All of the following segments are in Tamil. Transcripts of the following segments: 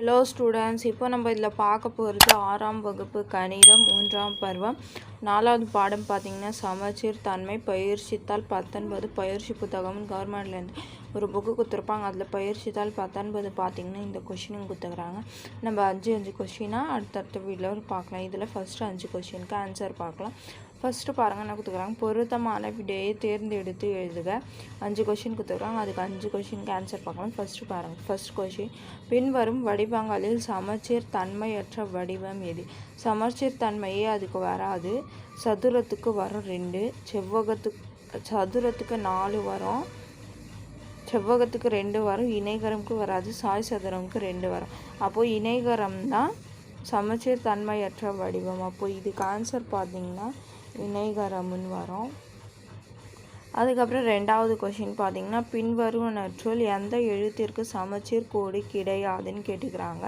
ஹலோ ஸ்டூடெண்ட்ஸ், இப்போ நம்ம இதில் பார்க்க போகிறது 6ஆம் வகுப்பு கணிதம் 3ஆம் பருவம் 4வது பாடம் பார்த்திங்கன்னா சமச்சீர் தன்மை. பயிற்சித்தாள் 19 பயிற்சி புத்தகம் கவர்மெண்ட்லேருந்து ஒரு புக்கு கொடுத்துருப்பாங்க. அதில் பயிற்சித்தாள் 19 பார்த்திங்கன்னா இந்த கொஷினும் கொடுத்துக்கிறாங்க. நம்ம 5 கொஷினாக அடுத்தடுத்த வீடியோவில் பார்க்கலாம். இதில் ஃபஸ்ட்டு 5 கொஷினுக்கு ஆன்சர் பார்க்கலாம். ஃபஸ்ட்டு பாருங்கள் என்ன கொடுத்துக்கிறாங்க, பொருத்தமான விடையை தேர்ந்தெடுத்து எழுதுக. 5 கொஷின் கொடுத்துருக்காங்க, அதுக்கு 5 கொஷினுக்கு ஆன்சர் பார்க்கலாம். ஃபஸ்ட்டு பாருங்கள், ஃபஸ்ட் கொஷின், பின்வரும் வடிவங்களில் சமச்சீர் தன்மையற்ற வடிவம் எது? சமச்சீர் தன்மையே அதுக்கு வராது. சதுரத்துக்கு வரும் 2, சதுரத்துக்கு 4 வரும், செவ்வகத்துக்கு 2 வரும், இணைகரமுக்கு வராது, சாய் சதுரமுக்கு 2 வரும். அப்போது இணைகரம் தான் சமச்சீர் தன்மையற்ற வடிவம். அப்போது இதுக்கு ஆன்சர் பார்த்திங்கன்னா இணைகரம்னு வரும். அதுக்கப்புறம் 2வது கொஷின் பார்த்திங்கன்னா, பின்வருவனற்றுள் எந்த எழுத்திற்கு சமச்சீர் கோடு கிடையாதுன்னு கேட்டுக்கிறாங்க.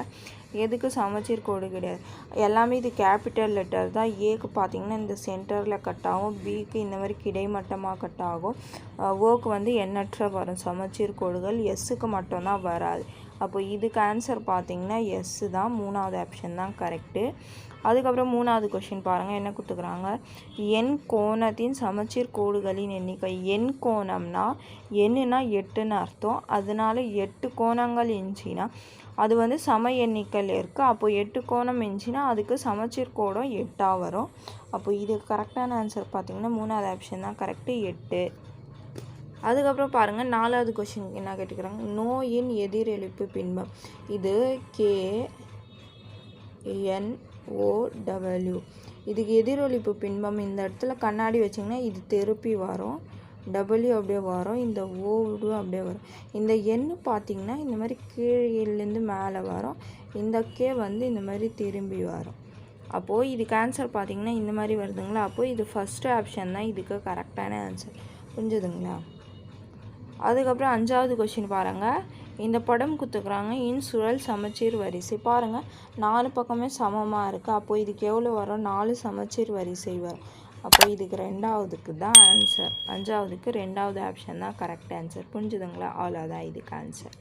எதுக்கு சமச்சீர் கோடு கிடையாது? எல்லாமே இது கேபிட்டல் லெட்டர் தான். ஏக்கு பார்த்திங்கன்னா இந்த சென்டரில் கட் ஆகும், பிக்கு இந்த மாதிரி கிடைமட்டமாக கட் ஆகும், ஓக்கு வந்து எண்ணற்ற வரும் சமச்சீர் கோடுகள், எஸ்ஸுக்கு மட்டும்தான் வராது. அப்போ இதுக்கு ஆன்சர் பார்த்திங்கன்னா எஸ்ஸு தான், 3வது ஆப்ஷன் தான் கரெக்டு. அதுக்கப்புறம் 3வது கொஷின் பாருங்கள் என்ன கொடுத்துக்கிறாங்க, எண் கோணத்தின் சமச்சீர் கோடுகளின் எண்ணிக்கை. எண் கோணம்னா எண்ணுனா 8ன்னு அர்த்தம். அதனால 8 கோணங்கள் இருந்துச்சுன்னா அது வந்து சம எண்ணிக்கையில் இருக்குது. அப்போ 8 கோணம் இருந்துச்சுன்னா அதுக்கு சமச்சீர் கோடும் 8ஆக வரும். அப்போ இதுக்கு கரெக்டான ஆன்சர் பார்த்திங்கன்னா 3வது ஆப்ஷன் தான் கரெக்டு, 8. அதுக்கப்புறம் பாருங்கள் 4வது கொஷின் என்ன கேட்டுக்கிறாங்க, நோயின் எதிரொலிப்பு பின்பம். இது KNOW. இதுக்கு எதிரொலிப்பு பின்பம். இந்த இடத்துல கண்ணாடி வச்சிங்கன்னா இது திருப்பி வரும், W அப்படியே வரும், இந்த ஓடும் அப்படியே வரும். இந்த எண் பார்த்திங்கன்னா இந்த மாதிரி கீழேருந்து மேலே வரும், இந்த கே வந்து இந்த மாதிரி திரும்பி வரும். அப்போது இதுக்கு ஆன்சர் பார்த்திங்கன்னா இந்த மாதிரி வருதுங்களா. அப்போது இது ஃபஸ்ட்டு ஆப்ஷன் தான் இதுக்கு கரெக்டான ஆன்சர். புரிஞ்சுதுங்களா? அதுக்கப்புறம் 5வது கொஷின் பாருங்கள், இந்த படம் கொடுத்துக்கிறாங்க, சுழல் சமச்சீர் வரிசை. பாருங்கள் 4 பக்கமே சமமாக இருக்குது. அப்போது இதுக்கு எவ்வளோ வரும், 4 சமச்சீர் வரிசை வரும். அப்போ இதுக்கு 2வதுக்கு தான் ஆன்சர். 5வதுக்கு 2வது ஆப்ஷன் தான் கரெக்ட் ஆன்சர். புரிஞ்சுதுங்களா? அவ்வளோதான் இதுக்கு ஆன்சர்.